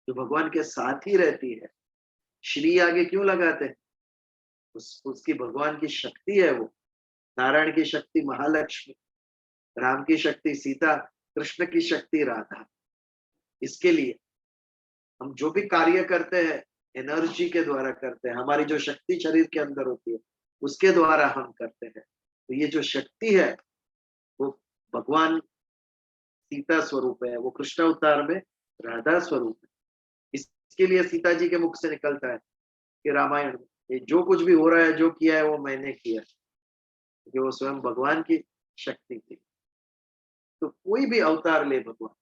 [SPEAKER 1] जो भगवान के साथ ही रहती है। श्री आगे क्यों लगाते हैं? उसकी भगवान की शक्ति है वो। नारायण की शक्ति महालक्ष्मी, राम की शक्ति सीता, कृष्ण की शक्ति राधा। इसके लिए हम जो भी कार्य करते हैं एनर्जी के द्वारा करते हैं। हमारी जो शक्ति शरीर के अंदर होती है उसके द्वारा हम करते हैं। तो ये जो शक्ति है वो भगवान सीता स्वरूप है, वो कृष्ण अवतार में राधा स्वरूप है। इसके लिए सीता जी के मुख से निकलता है कि रामायण में ये जो कुछ भी हो रहा है, जो किया है वो मैंने किया, क्योंकि वो स्वयं भगवान की शक्ति थी। तो कोई भी अवतार ले भगवान,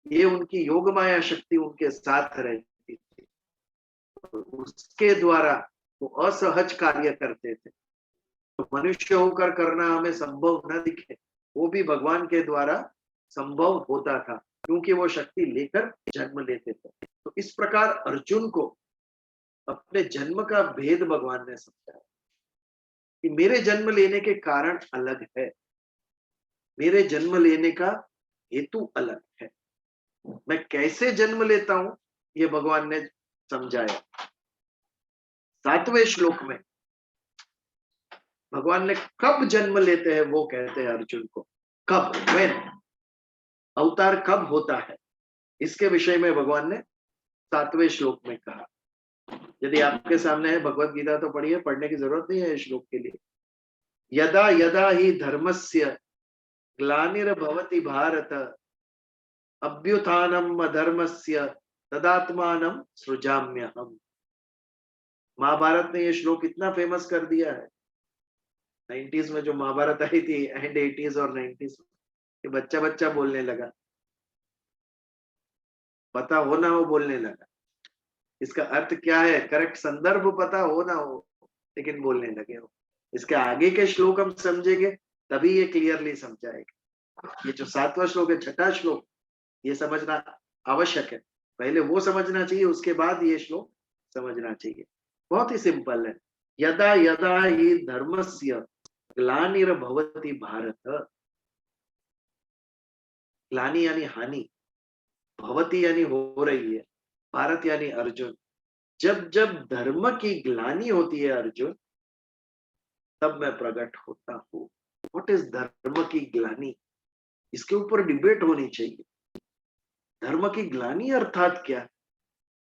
[SPEAKER 1] ये उनकी योग माया शक्ति उनके साथ रहती थी, उसके द्वारा वो असहज कार्य करते थे। तो मनुष्य होकर करना हमें संभव न दिखे, वो भी भगवान के द्वारा संभव होता था, क्योंकि वो शक्ति लेकर जन्म लेते थे। तो इस प्रकार अर्जुन को अपने जन्म का भेद भगवान ने समझाया कि मेरे जन्म लेने के कारण अलग है, मेरे जन्म लेने का हेतु अलग है। मैं कैसे जन्म लेता हूं ये भगवान ने समझाया। 7वें श्लोक में भगवान ने कब जन्म लेते हैं वो कहते हैं अर्जुन को, कब, when, अवतार कब होता है, इसके विषय में भगवान ने 7वें श्लोक में कहा। यदि आपके सामने है भगवत गीता तो पढ़िए, पढ़ने की जरूरत नहीं है इस श्लोक के लिए। यदा यदा ही धर्मस्य ग्लानिर्भवति भारत अभ्युत्थानम् अधर्मस्य तदात्मानं सृजाम्यहम्। महाभारत ने ये श्लोक इतना फेमस कर दिया है, 90s में जो महाभारत आई थी, एंड 80s और 90s में, कि बच्चा बच्चा बोलने लगा, पता हो ना हो बोलने लगा। इसका अर्थ क्या है, करेक्ट संदर्भ पता हो ना हो, लेकिन बोलने लगे हो। इसके आगे के श्लोक हम समझेंगे तभी ये क्लियरली समझाएगा। ये जो 7वां श्लोक है, 6ठा श्लोक, ये समझना आवश्यक है। पहले वो समझना चाहिए, उसके बाद ये श्लोक समझना चाहिए। बहुत ही सिंपल है। यदा यदा ही धर्मस्य ग्लानिर्भवति भारत, ग्लानि यानी हानि, भवति यानी हो रही है, भारत यानी अर्जुन। जब जब धर्म की ग्लानि होती है अर्जुन, तब मैं प्रकट होता हूं। व्हाट इज धर्म की ग्लानि? इसके ऊपर डिबेट होनी चाहिए। धर्म की ग्लानि अर्थात क्या,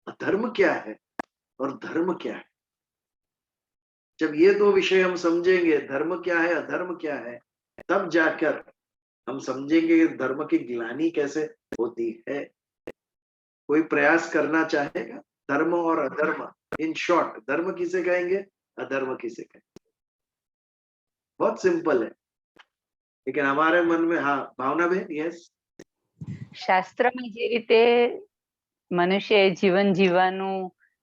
[SPEAKER 1] अधर्म क्या है और धर्म क्या है? जब ये दो विषय हम समझेंगे, धर्म क्या है अधर्म क्या है, तब जाकर हम समझेंगे कि धर्म की ग्लानि कैसे होती है। कोई प्रयास करना चाहेगा? धर्म और अधर्म, इन शॉर्ट, धर्म किसे कहेंगे, अधर्म किसे कहेंगे? बहुत सिंपल है, लेकिन हमारे मन में, हाँ भावना बहन, यस,
[SPEAKER 4] શાસ્ત્રમાં જે રીતે મનુષ્યએ જીવન જીવવાનું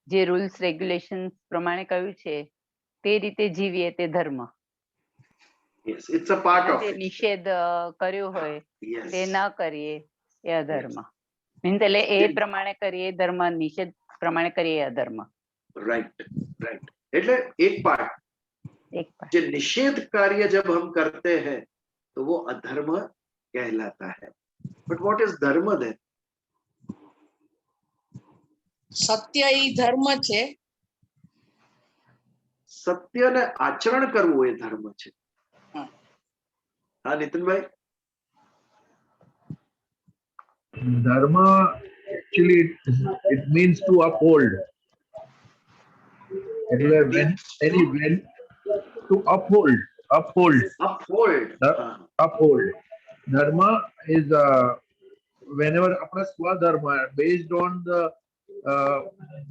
[SPEAKER 4] જે રૂલ્સ રેગ્યુલેશન પ્રમાણે કહ્યું છે તે રીતે જીવીએ તે ધર્મ.
[SPEAKER 1] yes, it's a part of
[SPEAKER 4] જે
[SPEAKER 1] it.
[SPEAKER 4] નિષેધ કર્યો હોય
[SPEAKER 1] Yes.
[SPEAKER 4] તે ન કરીએ એ અધર્મ. મીન્સ એટલે એ પ્રમાણે કરીએ ધર્મ, નિષેધ પ્રમાણે કરીએ અધર્મ.
[SPEAKER 1] राइट राइट, એટલે એક પાર્ટ,
[SPEAKER 4] એક part.
[SPEAKER 1] जो निषेध कार्य जब हम करते हैं तो वो अधर्म कहलाता है। बट व्हाट इज धर्म देन?
[SPEAKER 5] સત્ય ઈ ધર્મ છે.
[SPEAKER 1] સત્યને આચરણ કરવું એ ધર્મ છે। હા Nitinbhai,
[SPEAKER 3] Dharma actually it means to uphold. When to uphold.
[SPEAKER 1] uphold,
[SPEAKER 3] Uphold. Dharma is whenever अपना स्वधर्म based on the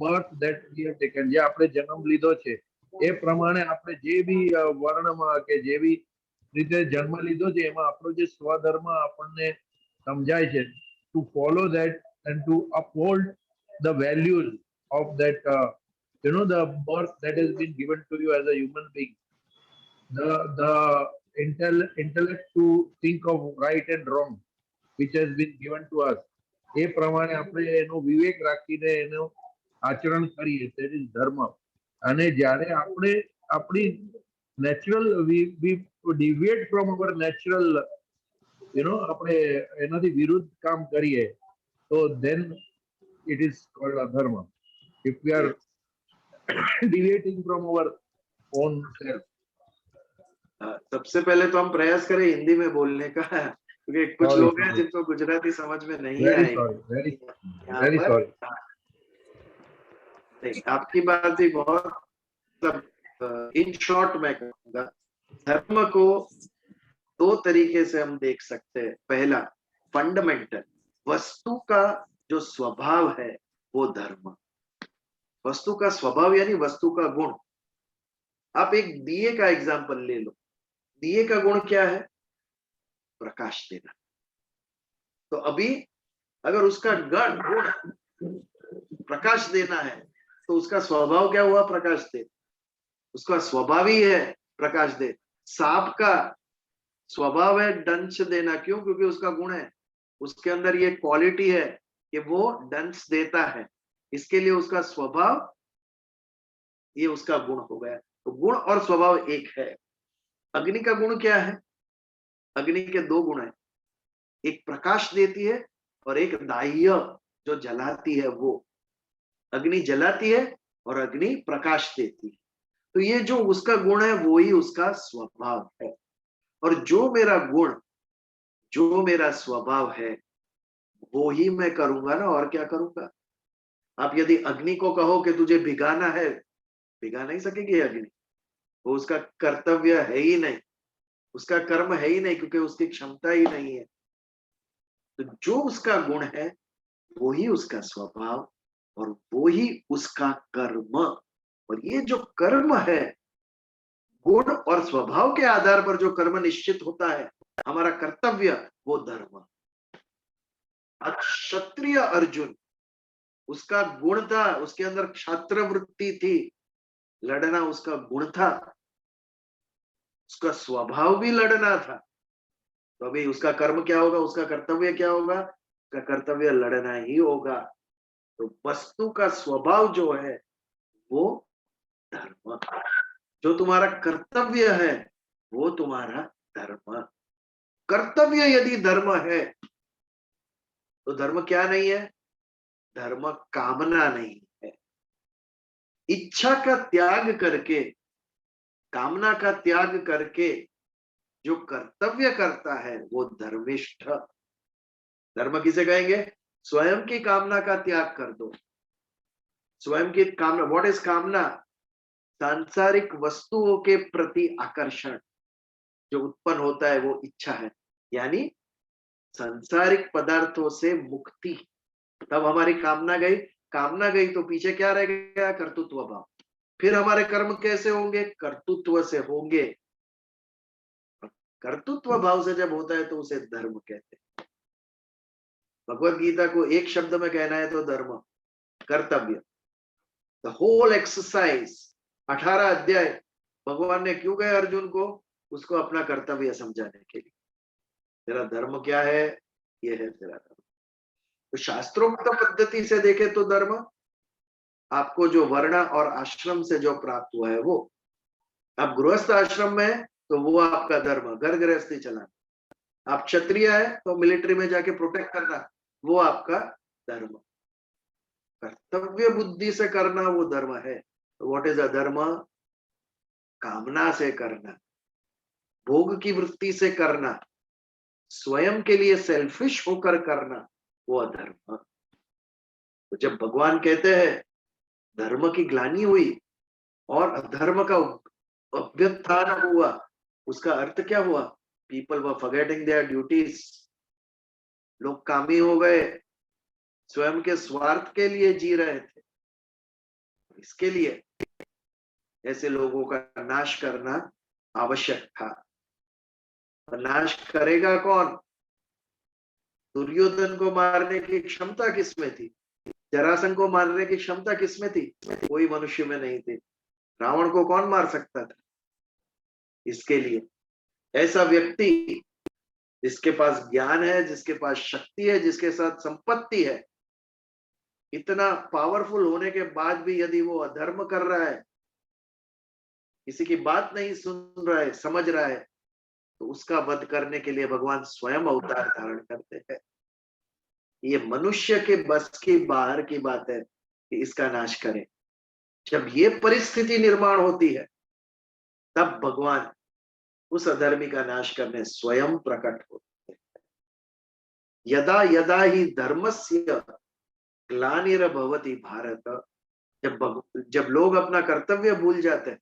[SPEAKER 3] birth that we have taken, જે આપણે જન્મ લીધો છે એ પ્રમાણે આપણે જે બી વર્ણમાં કે જે બી રીતે જન્મ લીધો છે એમાં આપણો જે સ્વધર્મ આપણને સમજાય છે, to follow that and to uphold the values of that the birth that has been given to you as a human being, the intellect to think of right and wrong which has been given to us, એ પ્રમાણે આપણે એનો વિવેક રાખીને એનો આચરણ કરીએ, that is ધર્મ. અને જ્યારે આપણે આપણી natural we deviate from our natural, આપણે એનાથી વિરુદ્ધ કામ કરીએ તો then it is called adharma. If we are deviating from our own self.
[SPEAKER 1] सबसे पहले तो हम प्रयास करें हिंदी में बोलने का, क्योंकि कुछ
[SPEAKER 3] Sorry,
[SPEAKER 1] लोग हैं
[SPEAKER 3] sorry.
[SPEAKER 1] जिनको गुजराती समझ में नहीं
[SPEAKER 3] Very
[SPEAKER 1] आएगी।
[SPEAKER 3] sorry, very
[SPEAKER 1] यहाँ
[SPEAKER 3] very
[SPEAKER 1] पर,
[SPEAKER 3] sorry.
[SPEAKER 1] नहीं, आपकी बात भी बहुत, इन शॉर्ट मैं कहूँगा, धर्म को दो तरीके से हम देख सकते हैं। पहला, फंडामेंटल, वस्तु का जो स्वभाव है वो धर्म। वस्तु का स्वभाव यानी वस्तु का गुण। आप एक दिए का एग्जाम्पल ले लो, दिए का गुण क्या है? प्रकाश देना। तो अभी अगर उसका गुण प्रकाश देना है तो उसका स्वभाव क्या हुआ? प्रकाश दे। उसका स्वभाव ही है प्रकाश दे। सांप का स्वभाव है डंश देना, क्यों? क्योंकि उसका गुण है, उसके अंदर ये क्वालिटी है कि वो डंश देता है, इसके लिए उसका स्वभाव, ये उसका गुण हो गया। तो गुण और स्वभाव एक है। अग्नि का गुण क्या है? अग्नि के दो गुण है, एक प्रकाश देती है और एक दाह्य जो जलाती है। वो अग्नि जलाती है और अग्नि प्रकाश देती है। तो ये जो उसका गुण है वो ही उसका स्वभाव है। और जो मेरा गुण, जो मेरा स्वभाव है, वो ही मैं करूंगा ना, और क्या करूंगा। आप यदि अग्नि को कहो कि तुझे भिगाना है, भिगा नहीं सकेगी अग्नि, वो उसका कर्तव्य है ही नहीं, उसका कर्म है ही नहीं, क्योंकि उसकी क्षमता ही नहीं है। तो जो उसका गुण है वो ही उसका स्वभाव, और वो ही उसका कर्म। और ये जो कर्म है, गुण और स्वभाव के आधार पर जो कर्म निश्चित होता है, हमारा कर्तव्य, वो धर्म। क्षत्रिय अर्जुन, उसका गुण था, उसके अंदर क्षात्र वृत्ति थी, लड़ना उसका गुण था, उसका स्वभाव भी लड़ना था। तो अभी उसका कर्म क्या होगा, उसका कर्तव्य क्या होगा, उसका कर्तव्य लड़ना ही होगा। तो वस्तु का स्वभाव जो है वो धर्म, जो तुम्हारा कर्तव्य है वो तुम्हारा धर्म। कर्तव्य यदि धर्म है तो धर्म क्या नहीं है, धर्म कामना नहीं है। इच्छा का त्याग करके, कामना का त्याग करके जो कर्तव्य करता है वो धर्मिष्ठ। धर्म किसे कहेंगे, स्वयं की कामना का त्याग कर दो। स्वयं की कामना, व्हाट इज कामना, सांसारिक वस्तुओं के प्रति आकर्षण जो उत्पन्न होता है वो इच्छा है, यानी सांसारिक पदार्थों से मुक्ति। तब हमारी कामना गई, कामना गई तो पीछे क्या रह गया, कर्तृत्व भाव। फिर हमारे कर्म कैसे होंगे, कर्तृत्व से होंगे। कर्तृत्व भाव से जब होता है तो उसे धर्म कहते हैं। भगवत गीता को एक शब्द में कहना है तो धर्म, कर्तव्य। द होल एक्सरसाइज, 18 अध्याय भगवान ने क्यों कहे अर्जुन को, उसको अपना कर्तव्य समझाने के लिए। तेरा धर्म क्या है, ये है तेरा धर्म। तो शास्त्रोक्त पद्धति से देखे तो धर्म आपको जो वर्ण और आश्रम से जो प्राप्त हुआ है वो, आप गृहस्थ आश्रम में है तो वो आपका धर्म, घर गृहस्थी चलाना। आप क्षत्रिय है तो मिलिट्री में जाके प्रोटेक्ट करना, वो आपका धर्म। कर्तव्य बुद्धि से करना वो धर्म है। व्हाट इज अ धर्म, कामना से करना, भोग की वृत्ति से करना, स्वयं के लिए सेल्फिश होकर करना, वो अधर्म। तो जब भगवान कहते हैं धर्म की ग्लानि हुई और अधर्म का अभ्युत्थान हुआ, उसका अर्थ क्या हुआ, people were forgetting their duties. लोग कामी हो गए, स्वयं के स्वार्थ के लिए जी रहे थे। इसके लिए ऐसे लोगों का नाश करना आवश्यक था। और नाश करेगा कौन, दुर्योधन को मारने की क्षमता किसमें थी, जरासंध को मारने की क्षमता किसमें थी, कोई मनुष्य में नहीं थी। रावण को कौन मार सकता था। इसके लिए ऐसा व्यक्ति जिसके पास ज्ञान है, जिसके पास शक्ति है, जिसके साथ संपत्ति है, इतना पावरफुल होने के बाद भी यदि वो अधर्म कर रहा है, किसी की बात नहीं सुन रहा है, समझ रहा है, तो उसका वध करने के लिए भगवान स्वयं अवतार धारण करते हैं। ये मनुष्य के बस की बाहर की बात है कि इसका नाश करें। जब ये परिस्थिति निर्माण होती है तब भगवान उस अधर्मी का नाश करने स्वयं प्रकट होते हैं। यदा यदा ही धर्मस्य ग्लानिर्भवति भारत, जब लोग अपना कर्तव्य भूल जाते हैं,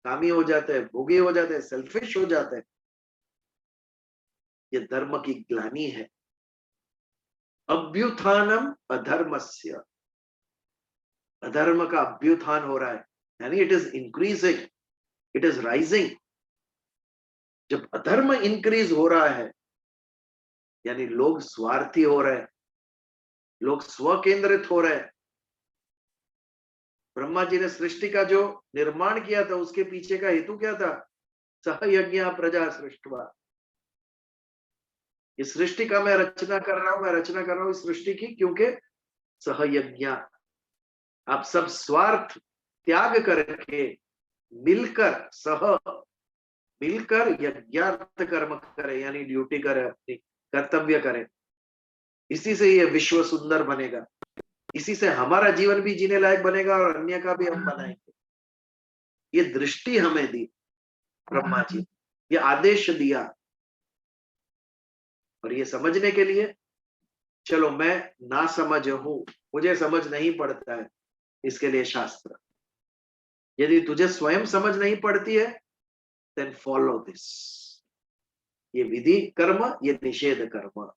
[SPEAKER 1] कामी हो जाते हैं, भोगी हो जाते हैं, सेल्फिश हो जाते हैं, ये धर्म की ग्लानि है। अभ्युत्थानम अधर्मस्य, अधर्म का अभ्युत्थान हो रहा है, यानी it is increasing, it is rising. जब अधर्म इंक्रीज हो रहा है यानी लोग स्वार्थी हो रहे हैं, लोग स्वकेंद्रित हो रहे हैं। ब्रह्मा जी ने सृष्टि का जो निर्माण किया था उसके पीछे का हेतु क्या था, सहयज्ञ प्रजा सृष्टवा। इस सृष्टि का मैं रचना कर रहा हूं इस सृष्टि की, क्योंकि सहयज्ञ, आप सब स्वार्थ त्याग करके मिलकर यज्ञार्थ कर्म करें, यानी ड्यूटी करें, अपनी कर्तव्य करें। इसी से ये विश्व सुंदर बनेगा, इसी से हमारा जीवन भी जीने लायक बनेगा और अन्य का भी हम बनाएंगे। ये दृष्टि हमें दी ब्रह्मा जी, ये आदेश दिया। और ये समझने के लिए, चलो मैं ना समझ हूं, मुझे समझ नहीं पड़ता है, इसके लिए शास्त्र। यदि तुझे स्वयं समझ नहीं पड़ती है, देन फॉलो दिस। ये विधि कर्म, ये निषेध कर्म,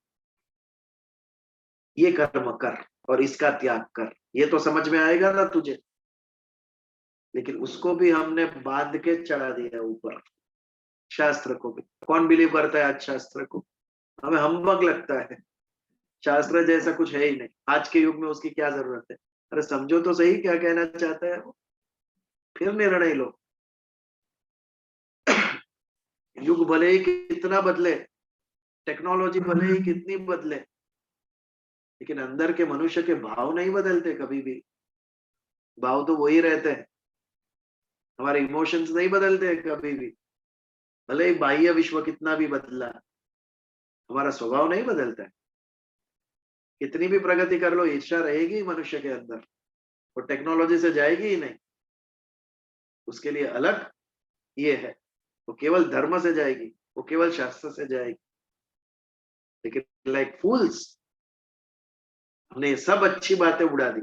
[SPEAKER 1] ये कर्म कर और इसका त्याग कर, ये तो समझ में आएगा ना तुझे। लेकिन उसको भी हमने बांध के चढ़ा दिया ऊपर, शास्त्र को भी। कौन बिलीव करता है आज शास्त्र को? हमें हम्बक लगता है, शास्त्र जैसा कुछ है ही नहीं। आज के युग में उसकी क्या जरूरत है? अरे समझो तो सही क्या कहना चाहता है वो, फिर निर्णय लो। युग भले ही कितना बदले, टेक्नोलॉजी भले ही कितनी बदले, लेकिन अंदर के मनुष्य के भाव नहीं बदलते कभी भी। भाव तो वही रहते हैं, हमारे इमोशंस नहीं बदलते कभी भी। भले ही बाह्य विश्व कितना भी बदला, हमारा स्वभाव नहीं बदलता है। कितनी भी प्रगति कर लो, ईर्ष्या रहेगी मनुष्य के अंदर, वो टेक्नोलॉजी से जाएगी ही नहीं। उसके लिए अलग ये है, वो केवल धर्म से जाएगी, वो केवल शास्त्र से जाएगी। लेकिन लाइक फूल्स हमने सब अच्छी बातें उड़ा दी,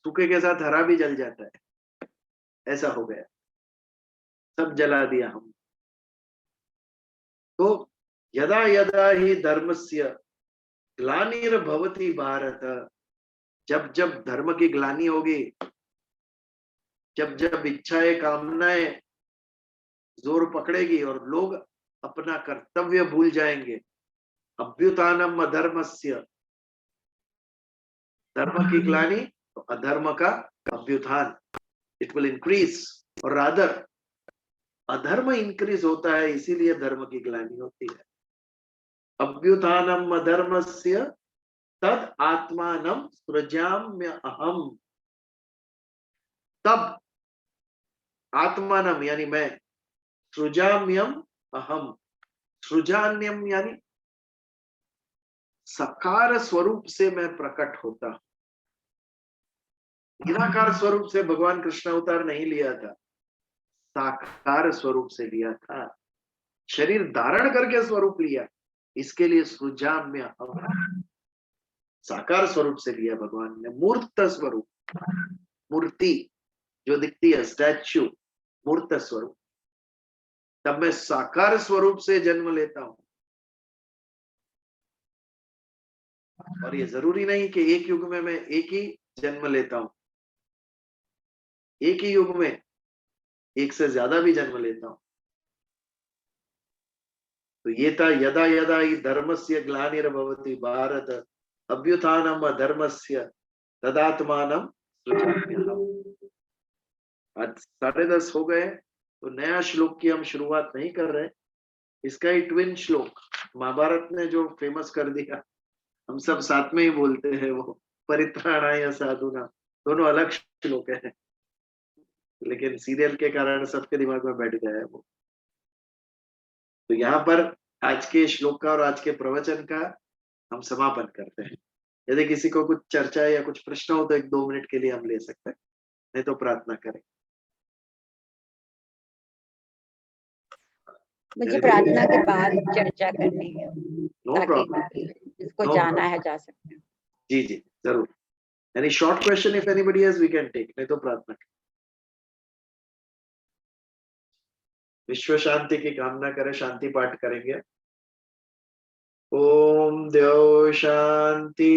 [SPEAKER 1] सूखे के साथ हरा भी जल जाता है, ऐसा हो गया, सब जला दिया हम। तो यदा यदा ही धर्मस्य ग्लानिर्भवति भारत, जब जब धर्म की ग्लानि होगी, जब जब इच्छाएं कामनाएं जोर पकड़ेगी और लोग अपना कर्तव्य भूल जाएंगे, अभ्युत्थानम अधर्मस्य, धर्म की ग्लानि तो अधर्म का अभ्युत्थान, इट विल इंक्रीज। और रादर अधर्म इंक्रीज होता है, इसीलिए धर्म की ग्लानि होती है। अभ्युत्थानम अधर्मस्य तद आत्मानम सृजाम्य अहम, तब आत्मानम यानी मैं, सृजाम्यम अहम, सृजान्यम यानी साकार स्वरूप से मैं प्रकट होता हूं। निराकार स्वरूप से भगवान कृष्ण अवतार नहीं लिया था, साकार स्वरूप से लिया था, शरीर धारण करके स्वरूप लिया। इसके लिए सृजाम्य अहम, साकार स्वरूप से लिया भगवान ने, मूर्त स्वरूप, मूर्ति जो दिखती है, स्टैच्यू, मूर्त स्वरूप। तब मैं साकार स्वरूप से जन्म लेता हूं। और ये जरूरी नहीं कि एक युग में मैं एक ही जन्म लेता हूं, एक ही युग में एक से ज्यादा भी जन्म लेता हूं। तो ये था यदा यदा ही धर्मस्य ग्लानिर्भवति भारत अभ्युत्थानम अधर्मस्य तदात्मानम सृजाम्यहम्। आज 10:30 हो गए, तो नया श्लोक की हम शुरुआत नहीं कर रहे। इसका ही ट्विन श्लोक महाभारत ने जो फेमस कर दिया, हम सब साथ में ही बोलते हैं, वो परित्राणाय साधुना, दोनों अलग श्लोक है, लेकिन सीरियल के कारण सबके दिमाग में बैठ गया है वो। तो यहाँ पर आज के श्लोक का और आज के प्रवचन का हम समापन करते हैं। यदि किसी को कुछ चर्चा या कुछ प्रश्न हो तो 1-2 मिनट के लिए हम ले सकते हैं, नहीं तो प्रार्थना करें।
[SPEAKER 2] मुझे प्रार्थना के बाद चर्चा करनी है,
[SPEAKER 1] नो
[SPEAKER 2] ताकि
[SPEAKER 1] प्रॉब्लम,
[SPEAKER 2] जिसको
[SPEAKER 1] No
[SPEAKER 2] जाना
[SPEAKER 1] problem.
[SPEAKER 2] है जा सकते हैं।
[SPEAKER 1] जी जी जरूर। Any short question if anybody has we can take, नहीं तो प्रार्थना करें। विश्व शांति की कामना करें, शांति पाठ करेंगे। ओम द्यौ शांति,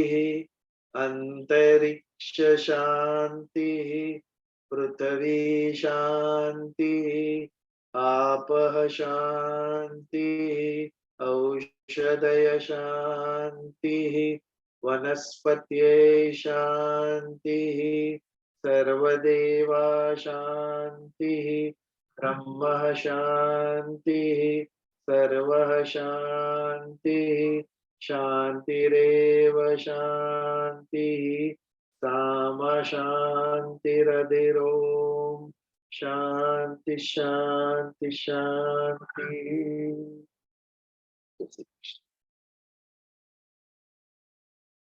[SPEAKER 1] अंतरिक्ष शांति, पृथ्वी शांति, आपः शांति, औषधय शांति, वनस्पतये शांति, सर्वदेवा शांति, ब्रह्म शांति, सर्वः शांति, शांतिरेव शांति, साम शांतिरधिरोम, शांति शांति शांति।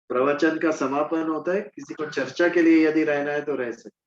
[SPEAKER 1] प्रवचन का समापन होता है, किसी को चर्चा के लिए यदि रहना है तो रह सकते।